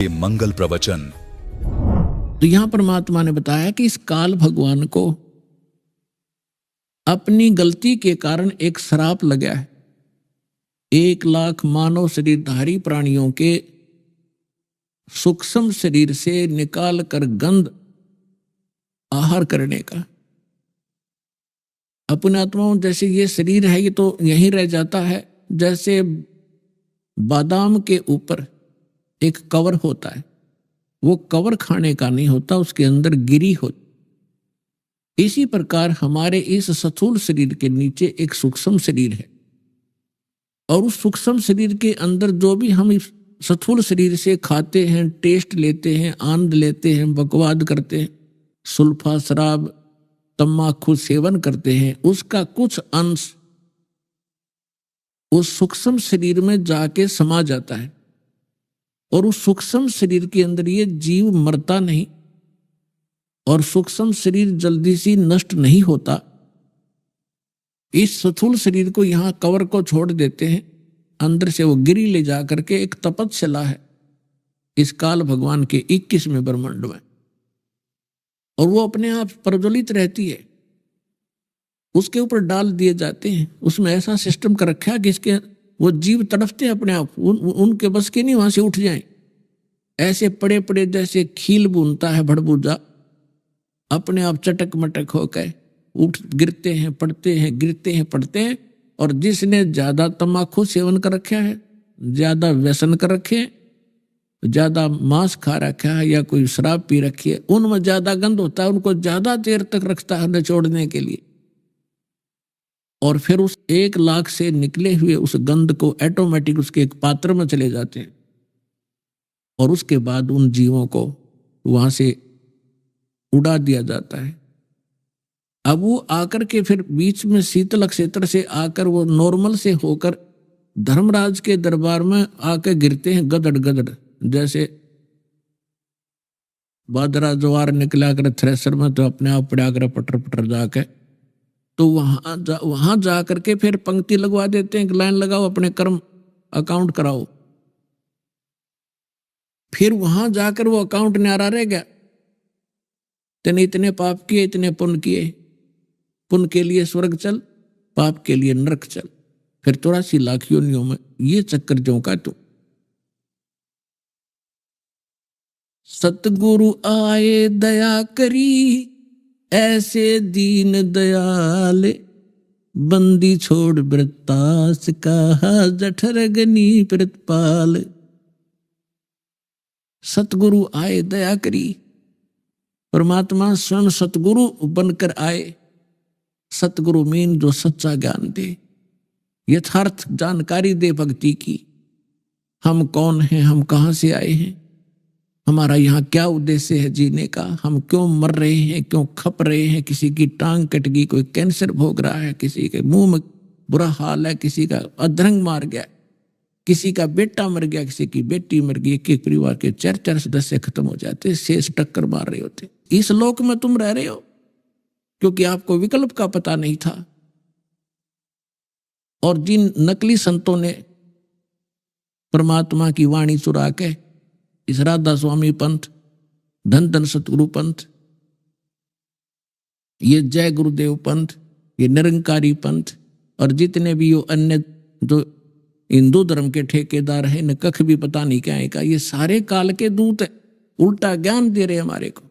ये मंगल प्रवचन। तो यहां परमात्मा ने बताया कि इस काल भगवान को अपनी गलती के कारण एक श्राप लगा है। 1,00,000 मानव शरीरधारी प्राणियों के सूक्ष्म शरीर से निकाल कर गंध आहार करने का। अपने आत्माओं जैसे ये शरीर है, ये तो यहीं रह जाता है। जैसे बादाम के ऊपर एक कवर होता है, वो कवर खाने का नहीं होता, उसके अंदर गिरी होती। इसी प्रकार हमारे इस स्थूल शरीर के नीचे एक सूक्ष्म शरीर है, और उस सूक्ष्म शरीर के अंदर जो भी हम इस स्थूल शरीर से खाते हैं, टेस्ट लेते हैं, आनंद लेते हैं, बकवाद करते हैं, सुल्फा शराब तम्बाकू सेवन करते हैं, उसका कुछ अंश उस सूक्ष्म शरीर में जाके समा जाता है। और उस सूक्ष्म शरीर के अंदर ये जीव मरता नहीं, और सूक्ष्म शरीर जल्दी से नष्ट नहीं होता। इस स्थूल शरीर को यहां कवर को छोड़ देते हैं, अंदर से वो गिरी ले जा करके एक तपस्या है इस काल भगवान के 21वें ब्रह्मांड में, और वो अपने आप प्रज्वलित रहती है। उसके ऊपर डाल दिए जाते हैं। उसमें ऐसा सिस्टम कर रखा है कि इसके वो जीव तड़फते हैं अपने आप, उनके बस के नहीं वहां से उठ जाएं। ऐसे पड़े पड़े जैसे खील बुनता है भड़बूजा, अपने आप चटक मटक होकर उठ गिरते हैं, पड़ते हैं, गिरते हैं, पड़ते हैं। और जिसने ज्यादा तम्बाकू सेवन कर रखा है, ज्यादा व्यसन कर रखे हैं, ज्यादा मांस खा रखा है या कोई शराब पी रखी है, उनमें ज्यादा गंध होता है, उनको ज्यादा देर तक रखता है निचोड़ने के लिए। और फिर उस 1,00,000 से निकले हुए उस गंध को ऑटोमेटिक उसके एक पात्र में चले जाते हैं, और उसके बाद उन जीवों को वहां से उड़ा दिया जाता है। अब वो आकर के फिर बीच में शीतल क्षेत्र से आकर वो नॉर्मल से होकर धर्मराज के दरबार में आकर गिरते हैं गदड़ गदड़। जैसे बादरा ज्वार निकला कर थ्रेसर में, तो अपने आप पड़ा कर पटर पटर जाके, तो वहां जा करके फिर पंक्ति लगवा देते हैं कि लाइन लगाओ, अपने कर्म अकाउंट कराओ। फिर वहां जाकर वो अकाउंट न्यारा रह गया, तेने इतने पाप किए, इतने पुण्य किए, पुण्य के लिए स्वर्ग चल, पाप के लिए नरक चल। फिर 84 लाख योनियों में ये चक्कर जो का तू। सतगुरु आए दया करी, ऐसे दीन दयाल, बंदी छोड़ वृत्तास कहा, जठर गनी प्रतिपाल। सतगुरु आए दया करी, परमात्मा स्वयं सतगुरु बनकर आए। सतगुरु मीन जो सच्चा ज्ञान दे, यथार्थ जानकारी दे भक्ति की। हम कौन हैं, हम कहां से आए हैं, हमारा यहाँ क्या उद्देश्य है जीने का, हम क्यों मर रहे हैं, क्यों खप रहे हैं। किसी की टांग कट गई, कोई कैंसर भोग रहा है, किसी के मुंह में बुरा हाल है, किसी का अधरंग मार गया, किसी का बेटा मर गया, किसी की बेटी मर गई। एक परिवार के 4-4 सदस्य खत्म हो जाते, शेष टक्कर मार रहे होते। इस लोक में तुम रह रहे हो क्योंकि आपको विकल्प का पता नहीं था। और जिन नकली संतों ने परमात्मा की वाणी चुरा के, इस राधा स्वामी पंथ, धन धन सतगुरु पंथ, ये जय गुरुदेव पंथ, ये निरंकारी पंथ, और जितने भी ये अन्य जो हिंदू धर्म के ठेकेदार हैं, न कख भी पता नहीं क्या है का, ये सारे काल के दूत है, उल्टा ज्ञान दे रहे हमारे को।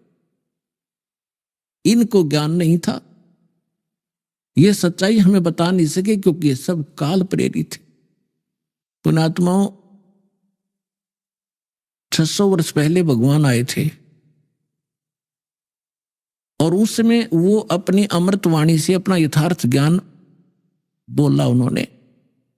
इनको ज्ञान नहीं था, ये सच्चाई हमें बता नहीं सके, क्योंकि ये सब काल प्रेरित है। पुण्यात्माओं, 600 वर्ष पहले भगवान आए थे, और उस समय वो अपनी अमृतवाणी से अपना यथार्थ ज्ञान बोला उन्होंने।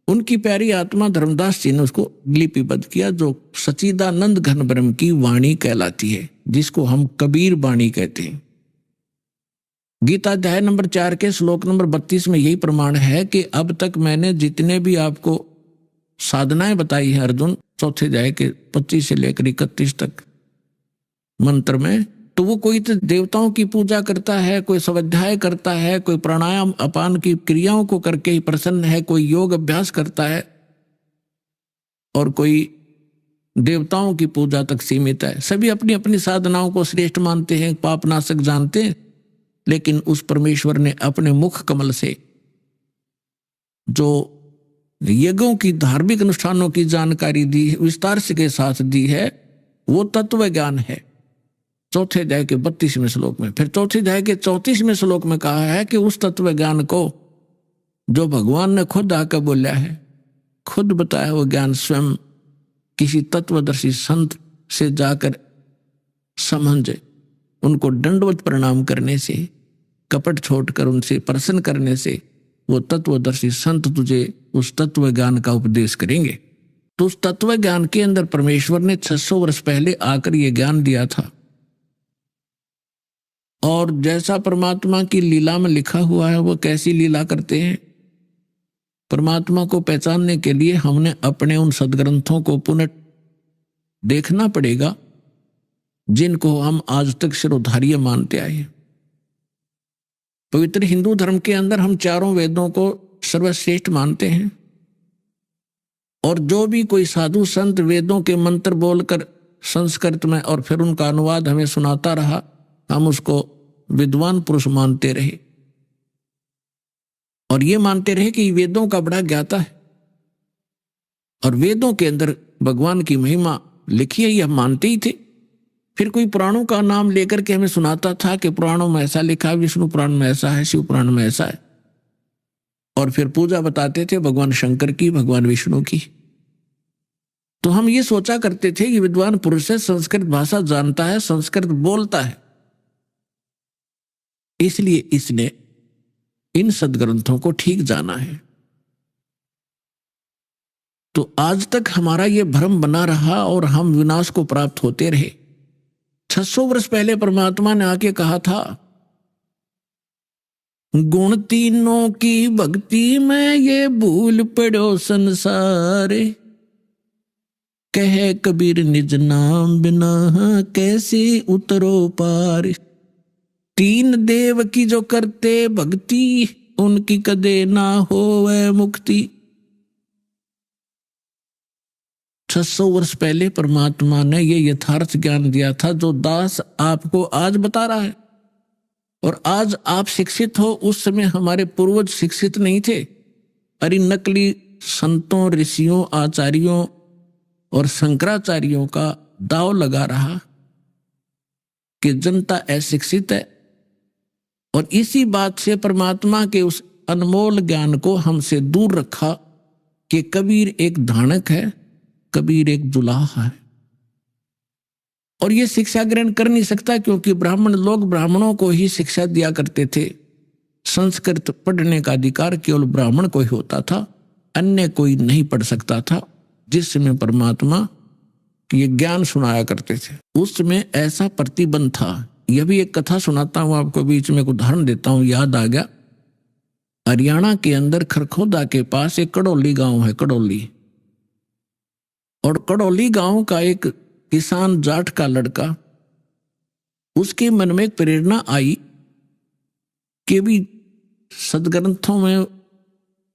उनकी प्यारी आत्मा धर्मदास जी ने उसको लिपिबद्ध किया, जो सच्चिदानंद घन ब्रह्म की वाणी कहलाती है, जिसको हम कबीर वाणी कहते हैं। गीता अध्याय नंबर 4 के श्लोक नंबर 32 में यही प्रमाण है कि अब तक मैंने जितने भी आपको साधनाएं बताई है अर्जुन, चौथे अध्याय के 25 से लेकर 31 तक मंत्र में, तो वो कोई तो देवताओं की पूजा करता है, कोई स्वाध्याय करता है, कोई प्राणायाम अपान की क्रियाओं को करके ही प्रसन्न है, कोई योग अभ्यास करता है, और कोई देवताओं की पूजा तक सीमित है। सभी अपनी अपनी साधनाओं को श्रेष्ठ मानते हैं, पापनाशक जानते हैं, लेकिन उस परमेश्वर ने अपने मुख कमल से जो यज्ञों की, धार्मिक अनुष्ठानों की जानकारी दी है, विस्तार से के साथ दी है, वो तत्व ज्ञान है। चौथे अध्याय के 32वें श्लोक में, फिर चौथे अध्याय के 34वें श्लोक में कहा है कि उस तत्व ज्ञान को जो भगवान ने खुद आकर बोला है, खुद बताया वो ज्ञान स्वयं किसी तत्वदर्शी संत से जाकर समझे, उनको दंडवत प्रणाम करने से, कपट छोड़कर उनसे प्रसन्न करने से वो तत्वदर्शी संत तुझे उस तत्व ज्ञान का उपदेश करेंगे। तो उस तत्व ज्ञान के अंदर परमेश्वर ने 600 वर्ष पहले आकर ये ज्ञान दिया था। और जैसा परमात्मा की लीला में लिखा हुआ है, वो कैसी लीला करते हैं, परमात्मा को पहचानने के लिए हमने अपने उन सदग्रंथों को पुनः देखना पड़ेगा, जिनको हम आज तक शिरोधार्य मानते आए हैं। पवित्र हिंदू धर्म के अंदर हम चारों वेदों को सर्वश्रेष्ठ मानते हैं, और जो भी कोई साधु संत वेदों के मंत्र बोलकर संस्कृत में और फिर उनका अनुवाद हमें सुनाता रहा, हम उसको विद्वान पुरुष मानते रहे और ये मानते रहे कि वेदों का बड़ा ज्ञाता है और वेदों के अंदर भगवान की महिमा लिखी है, ये हम मानते ही थे। फिर कोई पुराणों का नाम लेकर के हमें सुनाता था कि पुराणों में ऐसा लिखा है, विष्णु पुराण में ऐसा है, शिव पुराण में ऐसा है, और फिर पूजा बताते थे भगवान शंकर की, भगवान विष्णु की। तो हम ये सोचा करते थे कि विद्वान पुरुष है, संस्कृत भाषा जानता है, संस्कृत बोलता है, इसलिए इसने इन सदग्रंथों को ठीक जाना है। तो आज तक हमारा ये भ्रम बना रहा और हम विनाश को प्राप्त होते रहे। 600 वर्ष पहले परमात्मा ने आके कहा था, गुण तीनों की भक्ति में ये भूल पड़ो संसार, कहे कबीर निज नाम बिना कैसे उतरो पार। तीन देव की जो करते भक्ति, उनकी कदे ना होवे मुक्ति। 600 वर्ष पहले परमात्मा ने ये यथार्थ ज्ञान दिया था, जो दास आपको आज बता रहा है। और आज आप शिक्षित हो, उस समय हमारे पूर्वज शिक्षित नहीं थे। अरे नकली संतों, ऋषियों, आचार्यों और शंकराचार्यों का दाव लगा रहा कि जनता अशिक्षित है, और इसी बात से परमात्मा के उस अनमोल ज्ञान को हमसे दूर रखा कि कबीर एक धानक है, कबीर एक जुलाहा है, और ये शिक्षा ग्रहण कर नहीं सकता, क्योंकि ब्राह्मण लोग ब्राह्मणों को ही शिक्षा दिया करते थे। संस्कृत पढ़ने का अधिकार केवल ब्राह्मण को ही होता था, अन्य कोई नहीं पढ़ सकता था। जिस समय परमात्मा ये ज्ञान सुनाया करते थे, उस समय ऐसा प्रतिबंध था। यह भी एक कथा सुनाता हूं आपको, बीच में एक उदाहरण देता हूं, याद आ गया। हरियाणा के अंदर खरखोदा के पास एक कड़ौली गांव है, कड़ौली। और कड़ौली गांव का एक किसान जाट का लड़का, उसके मन में एक प्रेरणा आई कि भी सदग्रंथों में,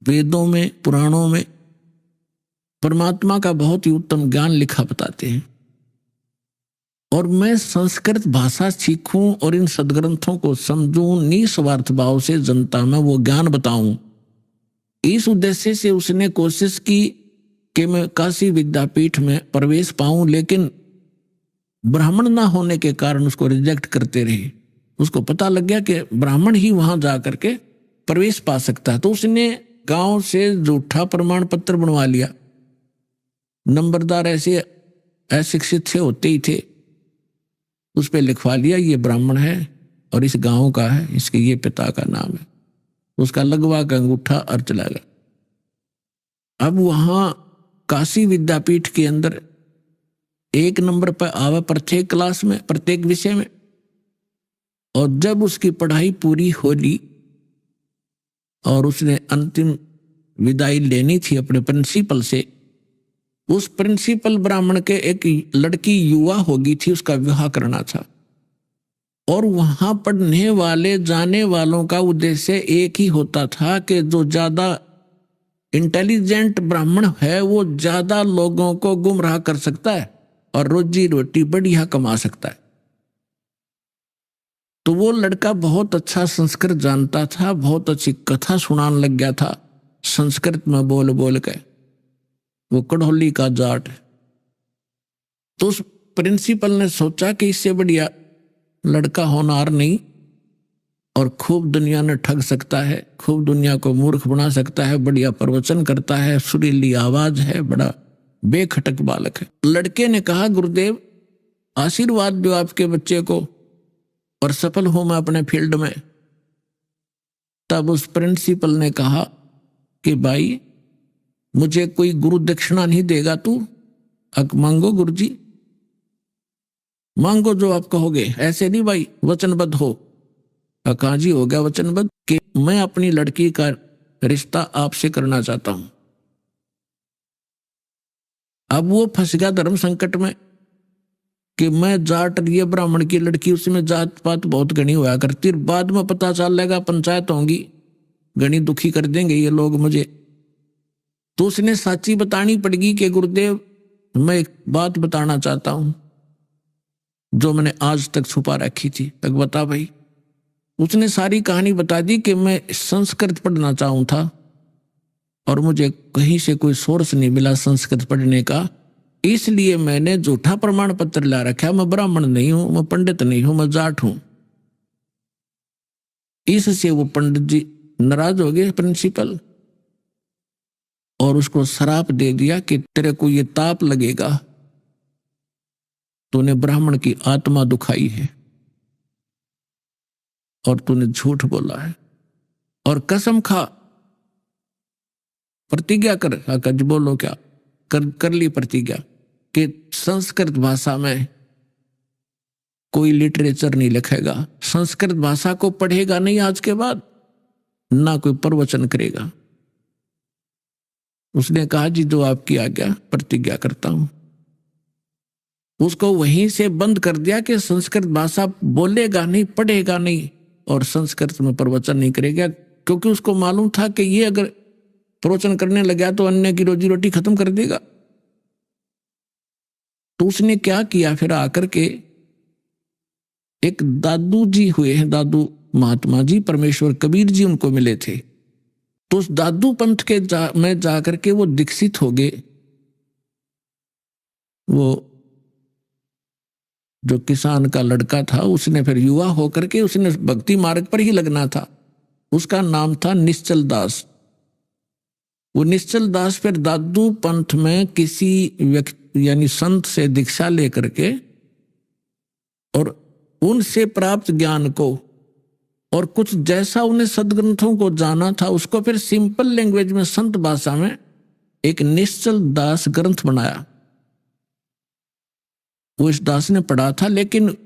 वेदों में, पुराणों में परमात्मा का बहुत ही उत्तम ज्ञान लिखा बताते हैं, और मैं संस्कृत भाषा सीखूं और इन सदग्रंथों को समझूं, निस्वार्थ भाव से जनता में वो ज्ञान बताऊं। इस उद्देश्य से उसने कोशिश की कि मैं काशी विद्यापीठ में प्रवेश पाऊं, लेकिन ब्राह्मण ना होने के कारण उसको रिजेक्ट करते रहे। उसको पता लग गया कि ब्राह्मण ही वहां जा करके प्रवेश पा सकता है, तो उसने गांव से झूठा प्रमाण पत्र बनवा लिया। नंबरदार ऐसे अशिक्षित से होते ही थे, उस पर लिखवा लिया ये ब्राह्मण है और इस गांव का है, इसके ये पिता का नाम है। उसका लगवा का अंगूठा और चला गया। अब वहां काशी विद्यापीठ के अंदर 1 नंबर पर आवा प्रत्येक क्लास में, प्रत्येक विषय में। और जब उसकी पढ़ाई पूरी हो ली और उसने अंतिम विदाई लेनी थी अपने प्रिंसिपल से, उस प्रिंसिपल ब्राह्मण के एक लड़की युवा होगी थी, उसका विवाह करना था। और वहां पढ़ने वाले जाने वालों का उद्देश्य एक ही होता था कि जो ज्यादा इंटेलिजेंट ब्राह्मण है वो ज्यादा लोगों को गुमराह कर सकता है और रोजी रोटी बढ़िया कमा सकता है। तो वो लड़का बहुत अच्छा संस्कृत जानता था, बहुत अच्छी कथा सुनाने लग गया था संस्कृत में बोल बोल के। वो कढ़ोली का जाट है। तो उस प्रिंसिपल ने सोचा कि इससे बढ़िया लड़का होनहार नहीं और खूब दुनिया ने ठग सकता है, खूब दुनिया को मूर्ख बना सकता है, बढ़िया प्रवचन करता है, सुरीली आवाज है, बड़ा बेखटक बालक है। लड़के ने कहा गुरुदेव आशीर्वाद दो आपके बच्चे को और सफल हूं मैं अपने फील्ड में। तब उस प्रिंसिपल ने कहा कि भाई मुझे कोई गुरु दक्षिणा नहीं देगा तू, मांगो गुरुजी, मांगो जो आप कहोगे, ऐसे नहीं भाई, वचनबद्ध हो। कहा जी हो गया वचनबद्ध कि मैं अपनी लड़की का रिश्ता आपसे करना चाहता हूं। अब वो फंस गया धर्म संकट में कि मैं जाट लिए ब्राह्मण की लड़की, उसमें जात पात बहुत घनी हुआ करती, बाद में पता चल लेगा पंचायत होंगी, घनी दुखी कर देंगे ये लोग मुझे। तो उसने साची बतानी पड़ेगी कि गुरुदेव मैं एक बात बताना चाहता हूं जो मैंने आज तक छुपा रखी थी। तक बता भाई। उसने सारी कहानी बता दी कि मैं संस्कृत पढ़ना चाहूं था और मुझे कहीं से कोई सोर्स नहीं मिला संस्कृत पढ़ने का, इसलिए मैंने झूठा प्रमाण पत्र ला रखा, मैं ब्राह्मण नहीं हूं, मैं पंडित नहीं हूं, मैं जाट हूं। इससे वो पंडित जी नाराज हो गए प्रिंसिपल और उसको श्राप दे दिया कि तेरे को ये ताप लगेगा, तूने ब्राह्मण की आत्मा दुखाई है और तूने झूठ बोला है, और कसम खा, प्रतिज्ञा कर। कज बोलो क्या कर ली प्रतिज्ञा कि संस्कृत भाषा में कोई लिटरेचर नहीं लिखेगा, संस्कृत भाषा को पढ़ेगा नहीं आज के बाद, ना कोई प्रवचन करेगा। उसने कहा जी जो आपकी आज्ञा, प्रतिज्ञा करता हूं। उसको वहीं से बंद कर दिया कि संस्कृत भाषा बोलेगा नहीं, पढ़ेगा नहीं और संस्कृत में प्रवचन नहीं करेगा, क्योंकि उसको मालूम था कि ये अगर प्रवचन करने लगा तो अन्य की रोजी रोटी खत्म कर देगा। तो उसने क्या किया, फिर आकर के एक दादू जी हुए हैं, दादू महात्मा जी, परमेश्वर कबीर जी उनको मिले थे। तो उस दादू पंथ के में जाकर के वो दीक्षित हो गए। वो जो किसान का लड़का था उसने फिर युवा होकर के उसने भक्ति मार्ग पर ही लगना था। उसका नाम था निश्चल दास। वो निश्चल दास फिर दादू पंथ में किसी व्यक्ति यानी संत से दीक्षा लेकर के और उनसे प्राप्त ज्ञान को और कुछ जैसा उन्हें सदग्रंथों को जाना था उसको फिर सिंपल लैंग्वेज में संत भाषा में एक निश्चल दास ग्रंथ बनाया। वो इस दास ने पढ़ा था, लेकिन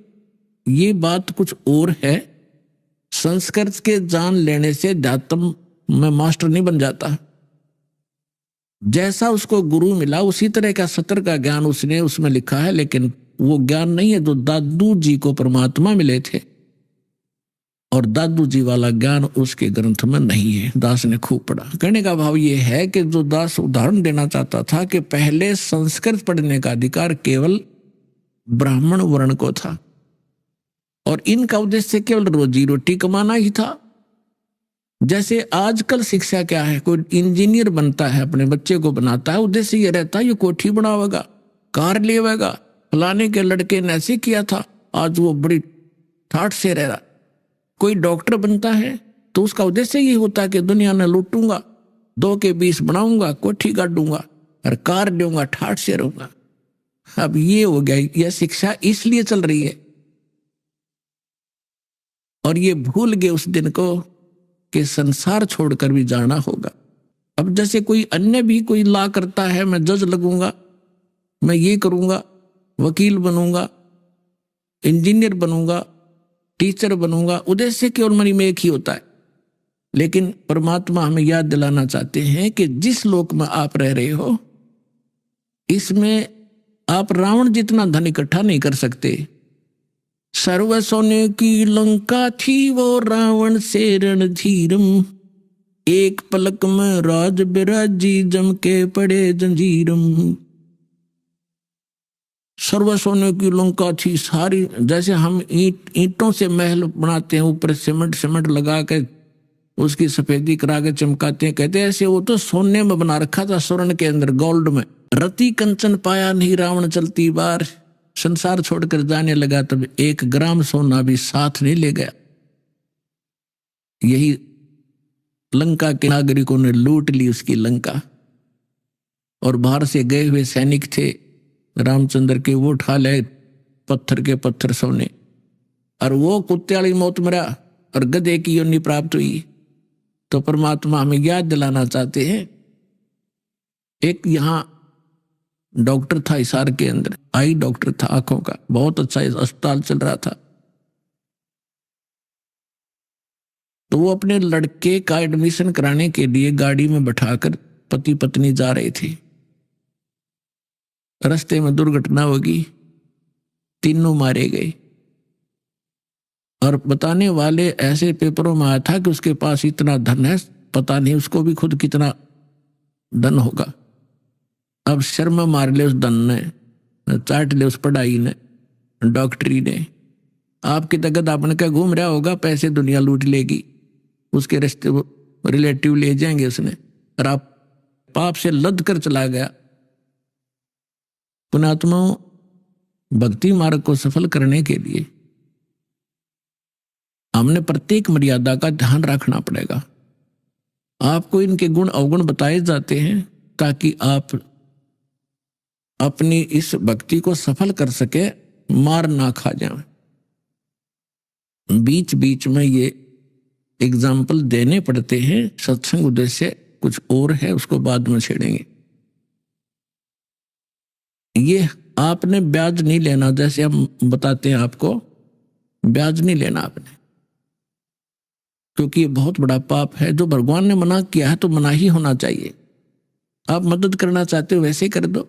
ये बात कुछ और है, संस्कृत के जान लेने से अध्यात्म में मास्टर नहीं बन जाता। जैसा उसको गुरु मिला उसी तरह का सत्र का ज्ञान उसने उसमें लिखा है, लेकिन वो ज्ञान नहीं है जो दादू जी को परमात्मा मिले थे, और दादू जी वाला ज्ञान उसके ग्रंथ में नहीं है। दास ने खूब पढ़ा। कहने का भाव ये है कि जो दास उदाहरण देना चाहता था कि पहले संस्कृत पढ़ने का अधिकार केवल ब्राह्मण वर्ण को था और इनका उद्देश्य केवल रोजी रोटी कमाना ही था। जैसे आजकल शिक्षा क्या है, कोई इंजीनियर बनता है, अपने बच्चे को बनाता है, उद्देश्य ये रहता है ये कोठी बनावेगा, कार लेवेगा, फलाने के लड़के ने ऐसे किया था, आज वो बड़ी ठाठ से रह रहा। कोई डॉक्टर बनता है तो उसका उद्देश्य ये होता है कि दुनिया में लूटूंगा, 2 के 20 बनाऊंगा, कोठी गाड़ूंगा और कार दूंगा, ठाठ से रहूंगा। अब ये हो गया, यह शिक्षा इसलिए चल रही है और ये भूल गए उस दिन को कि संसार छोड़कर भी जाना होगा। अब जैसे कोई अन्य भी कोई ला करता है, मैं जज लगूंगा, मैं ये करूंगा, वकील बनूंगा, इंजीनियर बनूंगा, टीचर बनूंगा, उद्देश्य केवल मन में एक ही होता है। लेकिन परमात्मा हमें याद दिलाना चाहते हैं कि जिस लोक में आप रह रहे हो इसमें आप रावण जितना धन इकट्ठा नहीं कर सकते। सर्व सोने की लंका थी वो रावण से रणधीरम, एक पलक में राज बिराजी, जम के पड़े जंजीरम। सर्व सोने की लंका थी सारी, जैसे हम ईंटों से महल बनाते हैं, ऊपर सीमेंट लगा के उसकी सफेदी करा के चमकाते हैं, कहते हैं ऐसे वो तो सोने में बना रखा था, स्वर्ण के अंदर, गोल्ड में। रति कंचन पाया नहीं रावण चलती बार, संसार छोड़कर जाने लगा तब 1 ग्राम सोना भी साथ नहीं ले गया। यही लंका के नागरिकों ने लूट ली उसकी लंका, और बाहर से गए हुए सैनिक थे रामचंद्र के, वो उठा ले पत्थर के पत्थर सोने, और वो कुत्ते वाली मौत मरा और गधे की योनि प्राप्त हुई। तो परमात्मा हमें याद दिलाना चाहते हैं, एक यहाँ डॉक्टर था हिसार के अंदर, आई डॉक्टर था आंखों का, बहुत अच्छा अस्पताल चल रहा था। तो वो अपने लड़के का एडमिशन कराने के लिए गाड़ी में बैठाकर पति पत्नी जा रहे थे। रास्ते में दुर्घटना होगी, तीनों मारे गए। और बताने वाले ऐसे पेपरों में आया था कि उसके पास इतना धन है, पता नहीं उसको भी खुद कितना धन होगा। अब शर्म मार ले उस धन ने, चाट ले उस पढ़ाई ने, डॉक्टरी ने। आपकी तकत आपने क्या घूम रहा होगा, पैसे दुनिया लूट लेगी, उसके रिश्ते रिलेटिव ले जाएंगे उसने, और आप पाप से लद कर चला गया। पुण्यात्माओं, भक्ति मार्ग को सफल करने के लिए हमने प्रत्येक मर्यादा का ध्यान रखना पड़ेगा। आपको इनके गुण अवगुण बताए जाते हैं ताकि आप अपनी इस भक्ति को सफल कर सके, मार ना खा जाए। बीच बीच में ये एग्जाम्पल देने पड़ते हैं, सत्संग उद्देश्य कुछ और है, उसको बाद में छेड़ेंगे। ये आपने ब्याज नहीं लेना, जैसे हम बताते हैं आपको, ब्याज नहीं लेना आपने, क्योंकि ये बहुत बड़ा पाप है। जो भगवान ने मना किया है तो मना ही होना चाहिए। आप मदद करना चाहते हो वैसे कर दो।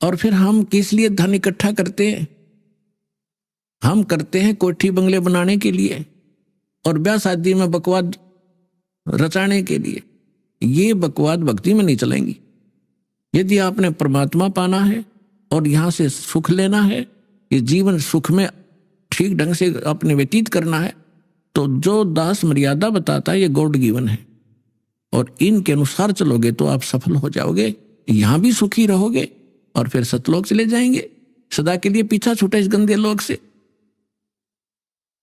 और फिर हम किस लिए धन इकट्ठा करते हैं? हम करते हैं कोठी बंगले बनाने के लिए और ब्याह शादी में बकवाद रचाने के लिए। ये बकवाद भक्ति में नहीं चलेंगी। यदि आपने परमात्मा पाना है और यहाँ से सुख लेना है, ये जीवन सुख में ठीक ढंग से अपने व्यतीत करना है, तो जो दास मर्यादा बताता है ये गॉड गिवन है, और इनके अनुसार चलोगे तो आप सफल हो जाओगे, यहाँ भी सुखी रहोगे और फिर सतलोक चले जाएंगे, सदा के लिए पीछा छूटे इस गंदे लोक से।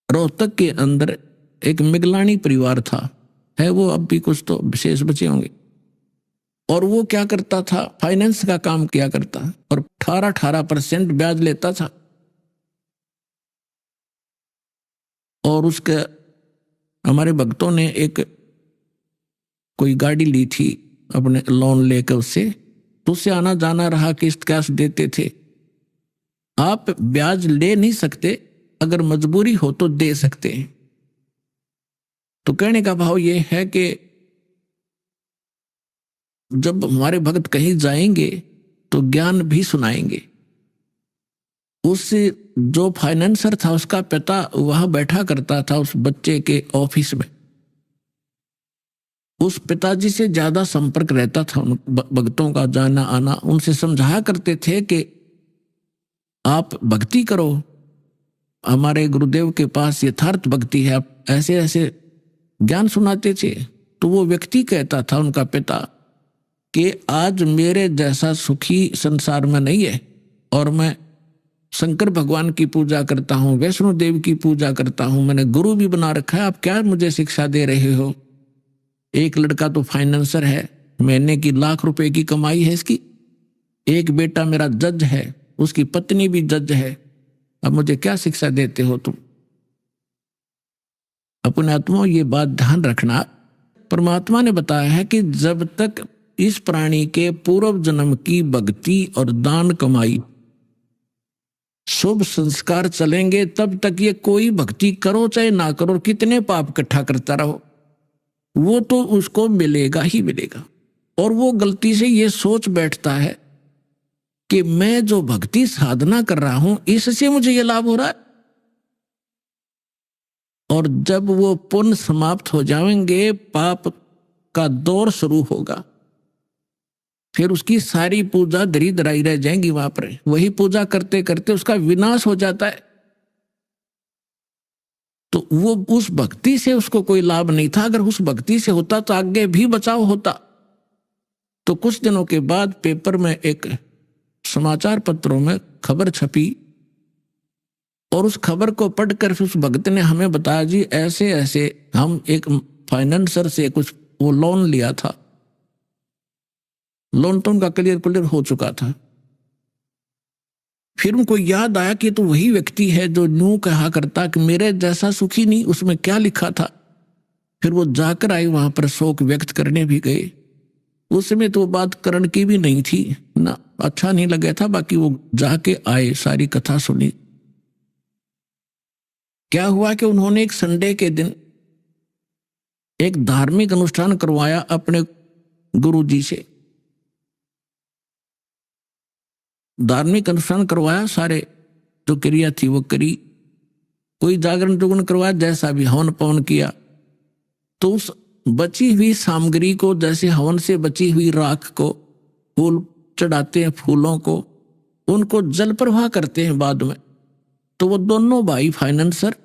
रोहतक के अंदर एक मिगलानी परिवार था, है वो अब भी कुछ तो विशेष बचे होंगे, और वो क्या करता था, फाइनेंस का काम किया करता और 18% ब्याज लेता था। और उसके हमारे भक्तों ने एक कोई गाड़ी ली थी अपने लोन लेकर उससे, तो उससे आना जाना रहा, किस्त कैश देते थे। आप ब्याज ले नहीं सकते, अगर मजबूरी हो तो दे सकते हैं। तो कहने का भाव ये है कि जब हमारे भक्त कहीं जाएंगे तो ज्ञान भी सुनाएंगे। उस जो फाइनेंसर था उसका पिता वहां बैठा करता था उस बच्चे के ऑफिस में। उस पिताजी से ज्यादा संपर्क रहता था उन भक्तों का जाना आना। उनसे समझाया करते थे कि आप भक्ति करो, हमारे गुरुदेव के पास यथार्थ भक्ति है, आप ऐसे ऐसे ज्ञान सुनाते थे। तो वो व्यक्ति कहता था, उनका पिता, कि आज मेरे जैसा सुखी संसार में नहीं है, और मैं शंकर भगवान की पूजा करता हूँ, वैष्णो देवी की पूजा करता हूँ, मैंने गुरु भी बना रखा है, आप क्या मुझे शिक्षा दे रहे हो? एक लड़का तो फाइनेंसर है, महीने की लाख रुपए की कमाई है इसकी। एक बेटा मेरा जज है, उसकी पत्नी भी जज है, अब मुझे क्या शिक्षा देते हो तुम? अपने आत्मा ये बात ध्यान रखना, परमात्मा ने बताया है कि जब तक इस प्राणी के पूर्व जन्म की भक्ति और दान कमाई शुभ संस्कार चलेंगे, तब तक ये कोई भक्ति करो चाहे ना करो, कितने पाप इकट्ठा करता रहो, वो तो उसको मिलेगा ही मिलेगा। और वो गलती से ये सोच बैठता है कि मैं जो भक्ति साधना कर रहा हूं इससे मुझे ये लाभ हो रहा है। और जब वो पुण्य समाप्त हो जाएंगे, पाप का दौर शुरू होगा। फिर उसकी सारी पूजा धरी धराई रह जाएंगी वहां पर। वही पूजा करते करते उसका विनाश हो जाता है। तो वो उस भक्ति से उसको कोई लाभ नहीं था। अगर उस भक्ति से होता तो आगे भी बचाव होता। तो कुछ दिनों के बाद पेपर में एक समाचार पत्रों में खबर छपी और उस खबर को पढ़कर उस भक्त ने हमें बताया, जी ऐसे ऐसे हम एक फाइनेंसर से कुछ वो लोन लिया था, लोन तो उनका क्लियर हो चुका था। फिर उनको याद आया कि तो वही व्यक्ति है जो न्यू कहा करता कि मेरे जैसा सुखी नहीं, उसमें क्या लिखा था। फिर वो जाकर आए, वहां पर शोक व्यक्त करने भी गए। उस समय तो बात करण की भी नहीं थी ना, अच्छा नहीं लगा था। बाकी वो जाके आए, सारी कथा सुनी। क्या हुआ कि उन्होंने एक संडे के दिन एक धार्मिक अनुष्ठान करवाया अपने गुरुजी से। धार्मिक अनुष्ठान करवाया, सारे जो क्रिया थी वो करी, कोई जागरण जुगरण करवाया, जैसा भी हवन पवन किया। तो उस बची हुई सामग्री को, जैसे हवन से बची हुई राख को फूल चढ़ाते हैं, फूलों को उनको जल प्रवाह करते हैं बाद में। तो वो दोनों भाई फाइनेंसर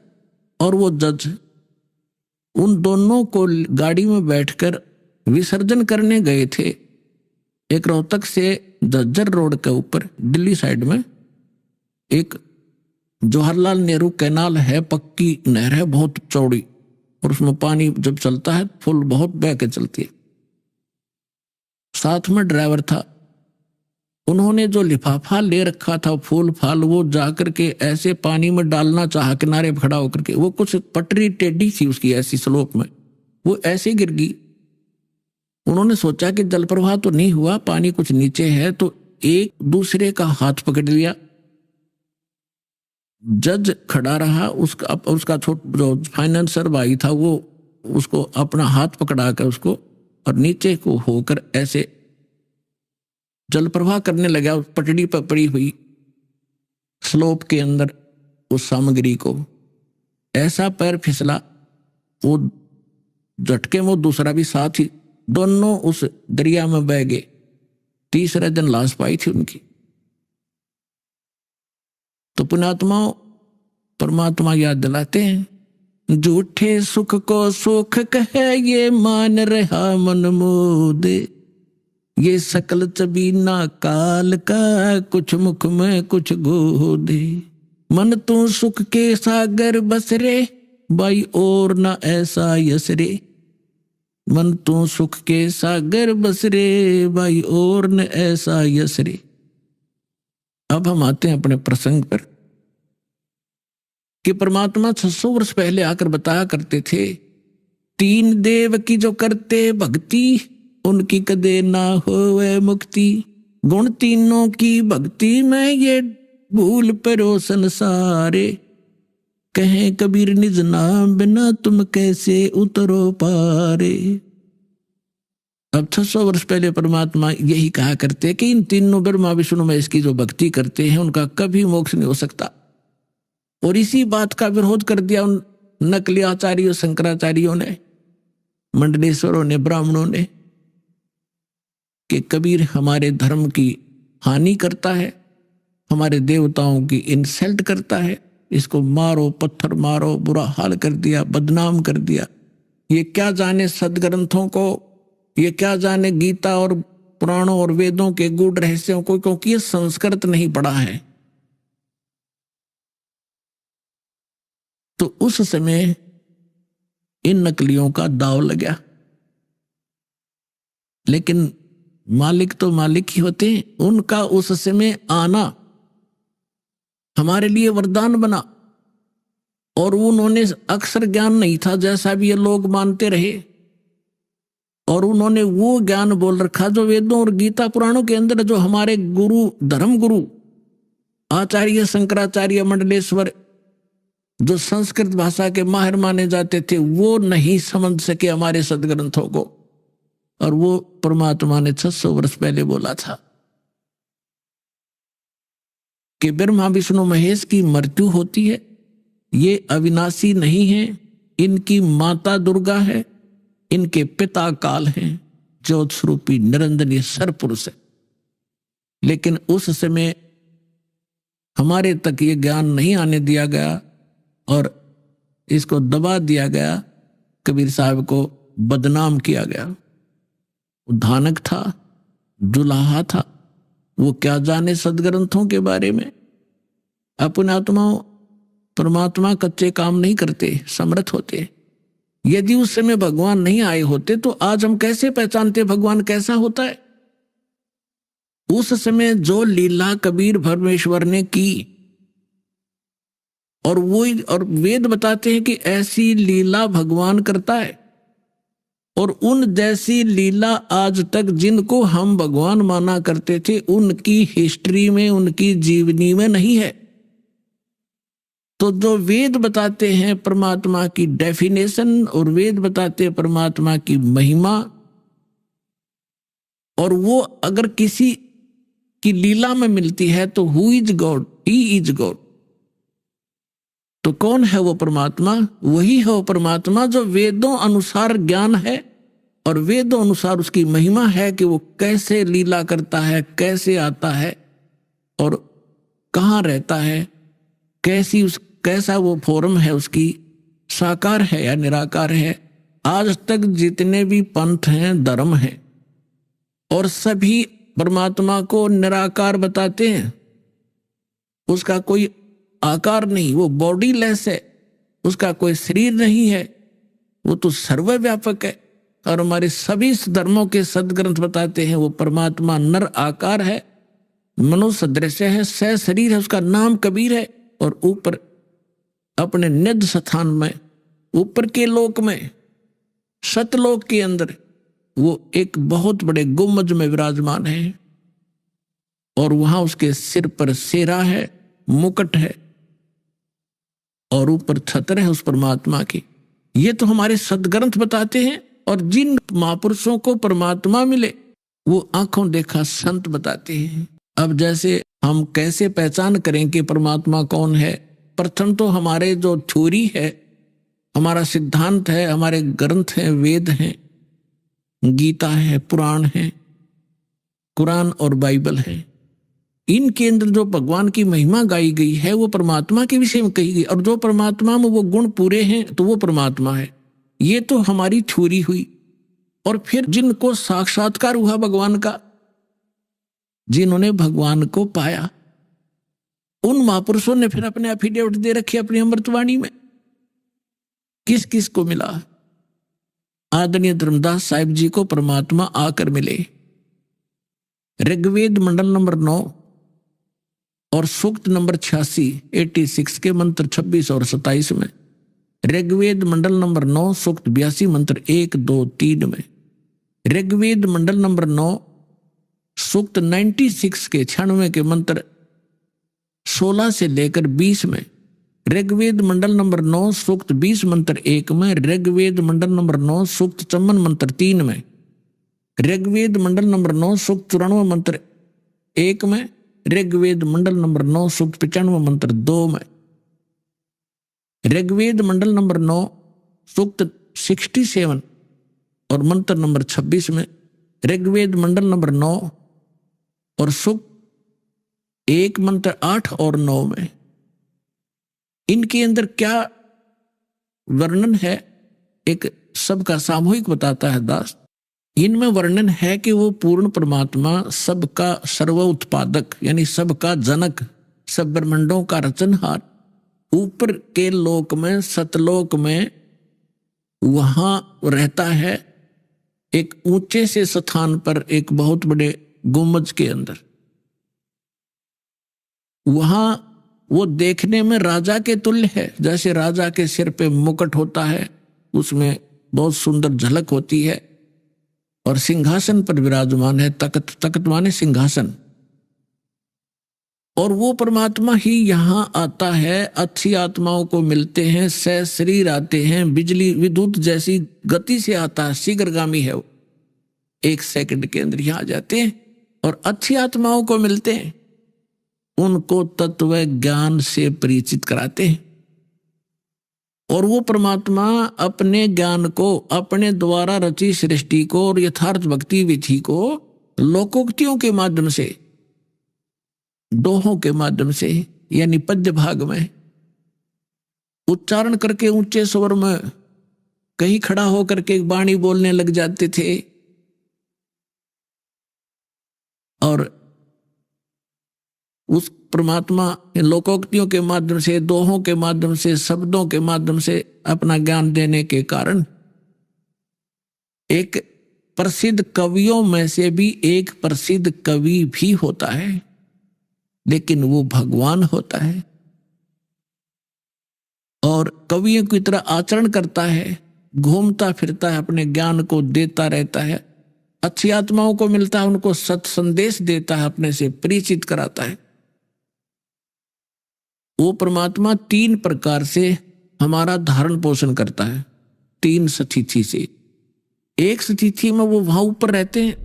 और वो जज, उन दोनों को गाड़ी में बैठकर विसर्जन करने गए थे। एक रोहतक से झज्जर रोड के ऊपर दिल्ली साइड में एक जवाहरलाल नेहरू कैनाल है, पक्की नहर है बहुत चौड़ी, और उसमें पानी जब चलता है फुल बहुत बह के चलती है। साथ में ड्राइवर था। उन्होंने जो लिफाफा ले रखा था फूल फाल, वो जाकर के ऐसे पानी में डालना चाहा किनारे खड़ा होकर के। वो कुछ पटरी टेढ़ी थी उसकी ऐसी स्लोप में, वो ऐसे गिर गई। उन्होंने सोचा कि जल प्रवाह तो नहीं हुआ, पानी कुछ नीचे है, तो एक दूसरे का हाथ पकड़ लिया। जज खड़ा रहा, उसका जो फाइनेंसर भाई था वो उसको अपना हाथ पकड़ा कर उसको और नीचे को होकर ऐसे जल प्रवाह करने लगा उस पटड़ी पर पड़ी हुई स्लोप के अंदर उस सामग्री को। ऐसा पैर फिसला, वो झटके में दूसरा भी साथ ही, दोनों उस दरिया में बह गए। तीसरे दिन लाश पाई थी उनकी। तो पुण्यात्माओं, परमात्मा याद दिलाते हैं, झूठे सुख को सुख कहे ये मान रहा मन मोदे, ये सकल चबीना काल का कुछ मुख में कुछ गोदे। मन तू सुख के सागर बसरे बाई और ना ऐसा यसरे। मन तू सुख के सागर बसरे बाई और न ऐसा यसरे। अब हम आते हैं अपने प्रसंग पर कि परमात्मा 600 वर्ष पहले आकर बताया करते थे, तीन देव की जो करते भक्ति उनकी कदे ना होवे मुक्ति। गुण तीनों की भक्ति में ये भूल परो संसारे, कहें कबीर निज नाम बिना तुम कैसे उतरो पारे। अब 600 वर्ष पहले परमात्मा यही कहा करते कि इन तीनों ब्रह्मा विष्णु में इसकी जो भक्ति करते हैं उनका कभी मोक्ष नहीं हो सकता। और इसी बात का विरोध कर दिया उन नकली आचार्यों, शंकराचार्यों ने, मंडलेश्वरों ने, ब्राह्मणों ने, कि कबीर हमारे धर्म की हानि करता है, हमारे देवताओं की इंसल्ट करता है, इसको मारो, पत्थर मारो, बुरा हाल कर दिया, बदनाम कर दिया। ये क्या जाने सदग्रंथों को, ये क्या जाने गीता और पुराणों और वेदों के गूढ़ रहस्यों को, क्योंकि ये संस्कृत नहीं पढ़ा है। तो उस समय इन नकलियों का दाव लगा। लेकिन मालिक तो मालिक ही होते हैं, उनका उस समय आना हमारे लिए वरदान बना। और उन्होंने अक्षर ज्ञान नहीं था जैसा भी ये लोग मानते रहे, और उन्होंने वो ज्ञान बोल रखा जो वेदों और गीता पुराणों के अंदर, जो हमारे गुरु, धर्म गुरु आचार्य शंकराचार्य, मंडलेश्वर, जो संस्कृत भाषा के माहिर माने जाते थे, वो नहीं समझ सके हमारे सदग्रंथों को। और वो परमात्मा ने 600 वर्ष पहले बोला था कि ब्रह्मा विष्णु महेश की मृत्यु होती है, ये अविनाशी नहीं है, इनकी माता दुर्गा है, इनके पिता काल हैं, ज्योत स्वरूपी निरंजनीय सरपुरुष है। लेकिन उस समय हमारे तक ये ज्ञान नहीं आने दिया गया और इसको दबा दिया गया, कबीर साहब को बदनाम किया गया। वो धानक था, जुलाहा था, वो क्या जाने सदग्रंथों के बारे में। अपने आत्माओं परमात्मा कच्चे काम नहीं करते, समर्थ होते। यदि उस समय भगवान नहीं आए होते तो आज हम कैसे पहचानते भगवान कैसा होता है। उस समय जो लीला कबीर परमेश्वर ने की, और वो और वेद बताते हैं कि ऐसी लीला भगवान करता है, और उन जैसी लीला आज तक जिनको हम भगवान माना करते थे उनकी हिस्ट्री में, उनकी जीवनी में नहीं है। तो जो वेद बताते हैं परमात्मा की डेफिनेशन, और वेद बताते हैं परमात्मा की महिमा, और वो अगर किसी की लीला में मिलती है तो who is God, he is God. तो कौन है वो परमात्मा? वही है वो परमात्मा जो वेदों अनुसार ज्ञान है और वेदों अनुसार उसकी महिमा है कि वो कैसे लीला करता है, कैसे आता है और कहाँ रहता है, कैसा वो फॉर्म है उसकी, साकार है या निराकार है। आज तक जितने भी पंथ हैं, धर्म हैं, और सभी परमात्मा को निराकार बताते हैं। उसका कोई आकार नहीं, वो बॉडीलेस है, उसका कोई शरीर नहीं है, वो तो सर्वव्यापक है। और हमारे सभी धर्मों के सदग्रंथ बताते हैं वो परमात्मा नर आकार है, मनुष्य सदृश है, सह शरीर है, उसका नाम कबीर है। और ऊपर अपने निज स्थान में, ऊपर के लोक में, सतलोक के अंदर वो एक बहुत बड़े गुम्बज में विराजमान है, और वहां उसके सिर पर सेरा है, मुकुट है, और ऊपर छत्र है उस परमात्मा की। ये तो हमारे सदग्रंथ बताते हैं। और जिन महापुरुषों को परमात्मा मिले वो आंखों देखा संत बताते हैं। अब जैसे हम कैसे पहचान करें कि परमात्मा कौन है? प्रथम तो हमारे जो थ्योरी है, हमारा सिद्धांत है, हमारे ग्रंथ हैं, वेद हैं, गीता है, पुराण है, कुरान और बाइबल है। इनके अंदर जो भगवान की महिमा गाई गई है वो परमात्मा के विषय में कही गई, और जो परमात्मा में वो गुण पूरे हैं तो वो परमात्मा है। ये तो हमारी थ्योरी हुई। और फिर जिनको साक्षात्कार हुआ भगवान का, जिन्होंने भगवान को पाया, उन महापुरुषों ने फिर अपने एफिडेविट दे रखे अपनी अमृतवाणी में। किस किस को मिला? आदरणीय धर्मदास साहिब जी को परमात्मा आकर मिले। ऋग्वेद मंडल नंबर 9 और सूक्त नंबर 86 के मंत्र 26 और 27 में, ऋग्वेद मंडल नंबर 9 सूक्त 82 मंत्र 1, 2, 3 में, ऋग्वेद मंडल नंबर 9 सूक्त 96 के 96 के मंत्र 16 से लेकर 20 में, ऋग्वेद मंडल नंबर 9 सूक्त 20 मंत्र 1 में, ऋग्वेद मंडल नंबर 9 सूक्त 54 मंत्र 3 में, ऋग्वेद मंडल नंबर 9 सूक्त 94 मंत्र 1 में, ऋग्वेद मंडल नंबर 9 सूक्त 95 मंत्र 2 में, ऋग्वेद मंडल नंबर 9 सूक्त 67 और मंत्र नंबर 26 में, ऋग्वेद मंडल नंबर 9 और सूक्त 1 मंत्र 8 और 9 में। इनके अंदर क्या वर्णन है? एक सबका सामूहिक बताता है दास। इनमें वर्णन है कि वो पूर्ण परमात्मा सबका सर्व उत्पादक यानी सबका जनक, सब ब्रह्मांडों का रचनहार, ऊपर के लोक में, सतलोक में वहां रहता है, एक ऊंचे से स्थान पर, एक बहुत बड़े गुम्बज के अंदर। वहां वो देखने में राजा के तुल्य है। जैसे राजा के सिर पे मुकुट होता है, उसमें बहुत सुंदर झलक होती है, और सिंहासन पर विराजमान है। तख्त, तख्त माने सिंहासन। और वो परमात्मा ही यहां आता है, अच्छी आत्माओं को मिलते हैं, सह शरीर आते हैं, बिजली विद्युत जैसी गति से आता है, शीघ्रगामी है वो, 1 सेकंड के अंदर यहां आ जाते हैं और अच्छी आत्माओं को मिलते हैं, उनको तत्व ज्ञान से परिचित कराते हैं। और वो परमात्मा अपने ज्ञान को, अपने द्वारा रची सृष्टि को और यथार्थ भक्ति विधि को लोकोक्तियों के माध्यम से, दोहों के माध्यम से, यानी पद्य भाग में उच्चारण करके ऊंचे स्वर में कहीं खड़ा होकर के वाणी बोलने लग जाते थे और उस परमात्मा लोकोक्तियों के माध्यम से, दोहों के माध्यम से, शब्दों के माध्यम से अपना ज्ञान देने के कारण एक प्रसिद्ध कवियों में से भी एक प्रसिद्ध कवि भी होता है, लेकिन वो भगवान होता है और कवियों की तरह आचरण करता है, घूमता फिरता है, अपने ज्ञान को देता रहता है, अच्छी आत्माओं को मिलता है, उनको सत संदेश देता है, अपने से परिचित कराता है। वो परमात्मा 3 प्रकार से हमारा धारण पोषण करता है, 3 स्थिति से। एक स्थिति में वो वहां ऊपर रहते हैं